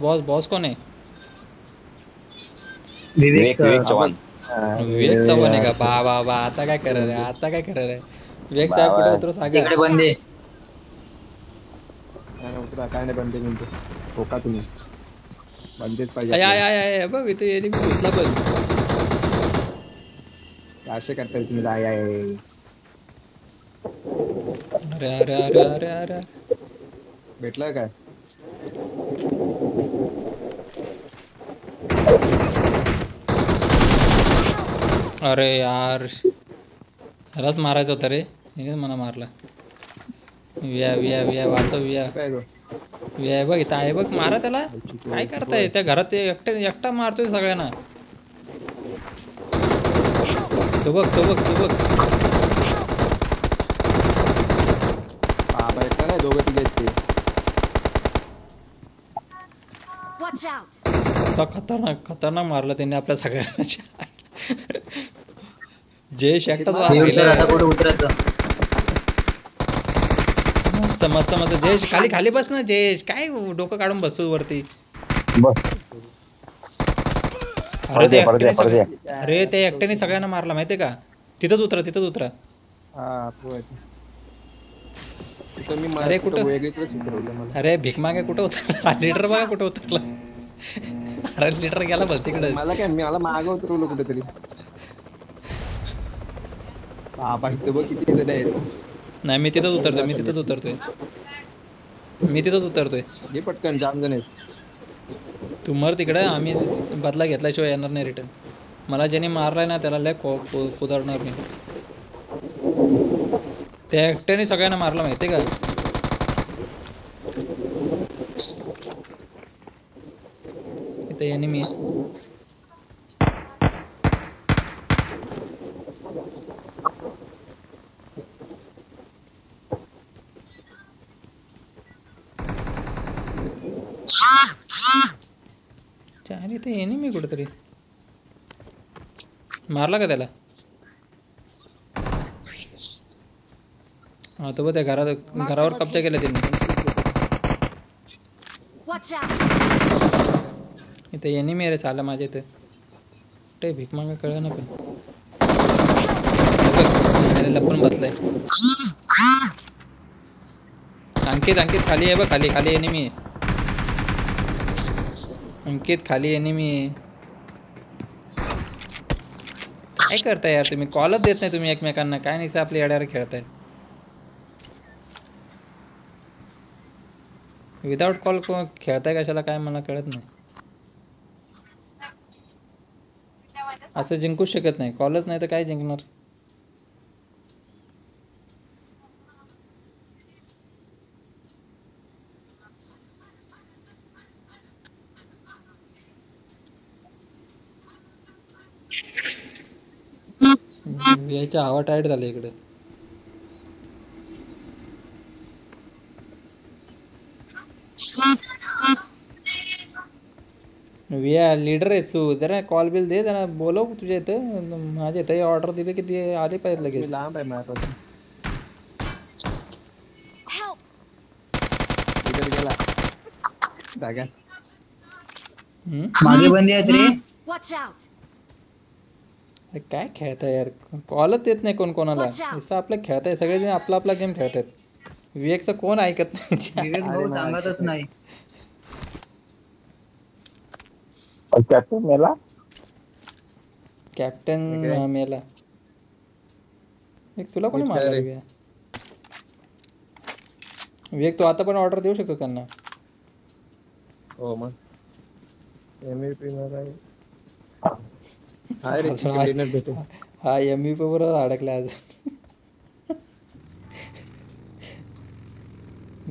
Boss boss कोण आहे? विवेक विवेक विवेक sir. Chavan. विवेक अरे चव्हाण आहे यार, का? बा बा बा, आता काय करणार आहे? आता काय करणार आहे? विवेक साहेब कुठे बाबा उतरू सांगा. तिकडे Watch बंदे. out! काय नाही उतरा, काय नाही बनते बिनते. हो का तुम्ही बनतेच पाहिजे आय आय आपल्याला. आय आय बघ इथे येणे मी घुसला पण. असे करताय तुम्ही काय आहे. अरे अरे अरे अरे अरे भेटलं काय? अरे यार, ह्यालाच मारायचं होतं रे. हेच मला मारला. विया विया विया वाचव विया. काय तो विया बघ इथं आहे बघ, मारा त्याला. काय चिकू करताय त्या घरात? ते एकटा मारतोय सगळ्यांना. तो बघ तो बघ तो बघ. बाबा एकटा नाही, दोघं तिघे आहेत ते. Watch out! तो खतरनाक खतरनाक मारला त्यांनी आपल्या सगळ्यांना. जयेश एकटाच विवेक सर आता राहिलाय. कुठे उतरायचं? मस्त मस्त मस्त. जयेश खाली खाली बस ना जयेश. काय डोकं काढून बसतो वरती? बस अरे ते पडू द्या एकट्याने पडू द्या. अरे ते एकट्याने सगळ्यांना मारला माहितीये का? तिथंच उतरा तिथंच उतरा. हा तो आहे. कुठं मी अरे कुठं कुठं? वेगळीकडेच उतरवलं मला. अरे भीक मागे कुठं उतरला? लिटर बघा कुठं उतरला. अरे लिटर गेला बस तिकडे. मला काय, मला मागं उतरवलं कुठेतरी. बाबा इथं बघ किती जण आहेत. नाही मी तिथंच उतरतोय. मी तिथंच उतरतोय. मी तिथंच उतरतोय. हे पटकन जाम जण आहेत. तू मर तिकडे. आम्ही बदला घेतल्याशिवाय येणार नाही रिटर्न. मला ज्याने मारलाय ना त्याला लय कुदरणार नाही. त्या एकट्याने सगळ्यांना मारलं माहितीये का? इथे एनिमी आणि इथे एनिमी कुठेतरी. मारला का त्याला? हा तो बघ त्या घरावर कब्जा केला त्यांनी. Watch out! इथे एनिमी आहे रे साला माझ्या इथे. कुठे भीक मागा कळलं ना पण. अरे लपून बसलाय. अंकित अंकित खाली आहे बघ. खाली खाली एनिमी आहे. अंकित खाली एनिमी आहे. काय करताय यार तुम्ही? कॉलच देत नाही तुम्ही एकमेकांना. काय नाही आपली अड्यावर खेळताय. विदाउट कॉल खेळताय कशाला काय मला कळत नाही. असं जिंकूच शकत नाही. कॉलच नाही तर काय जिंकणार? याच्या हवा टाईट झाली इकडे. विया लीडर आहेस तू. जरा कॉल बिल दे. जरा बोलव तुझ्या इथं. माझ्या इथं ऑर्डर दिली की ते आले पाहिजे मी लगेच. लांब आहे माझ्यापासून. Help! इकडे गेला जागा. मागे बंदी आहेत रे. Watch out! अरे काय खेळताय यार? कॉलच देत नाही कोण कोणाला. Watch out. नुसतं आपलं खेळताय. सगळेजण आपला आपला गेम खेळतायत. विवेकचं कोण ऐकत नाही. विवेक अरे भाऊ मला सांगतच ऐकत नाही. कॅप्टन मेला. कॅप्टन काय? मेला. एक तुला कोणी मीच मारला काय रे रे? विवेक? विवेक तू आता पण ऑर्डर देऊ शकतो त्यांना. हो मग MVP मध्ये हाय रे अजून चिकन डिनर भेटेल. हा MVP बरोबर अडकला अजून.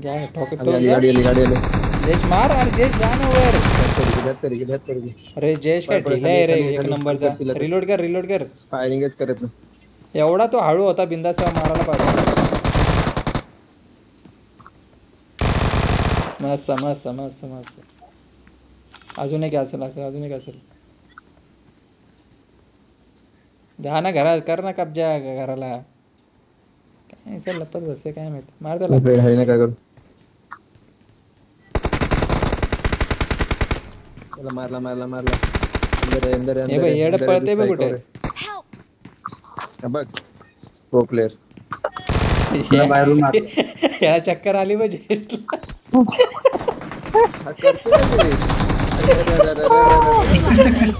घ्या ठोक आली आली गाडी आली गाडी आली. जयेश मार. अरे जयेश जा ना वर. धर. अरे जयेश काय पळ, पळ, ढिला आहे रे खाली, एक खाली, नंबरचा. खाली, खाली. रिलोड कर रिलोड कर. फायरिंगच करत नाही. एवढा तो हळू होता. बिंदाचा मारायला पाहिजे. मस्त मस्त मस्त मस्त. अजून एक असेल असं. अजून एक असेल. जा ना घरात. कर ना कब्जा घराला. काय सर लपत बसते काय माहिती. मार त्याला. हाय ना काय करू. त्याला मारला मारला मारला अंदर आहे, अंदर आहे, हे अंदर बघ आहे, येड अंदर आहे, पळते बघ दुसरा कुठे एक Help! हा बघ प्रो प्लेअर. तुला बाहेरून मार. याला चक्कर आली पाहिजे हा करते ना ते. अरे, अरे, अरे, अरे, अरे,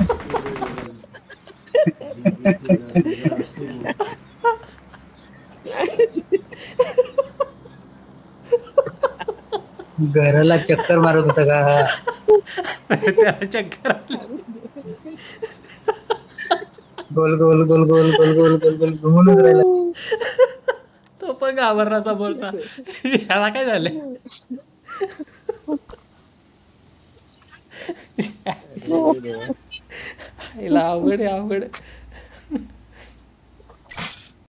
घराला चक्कर मारत होता का हा? त्याला चक्कर आली गोल गोल गोल गोल गोल गोल गोल गोल घुमूनच राहिला. तो पण घाबरला समोरचा याला काय झालं अरे. हिला अवघड आहे अवघड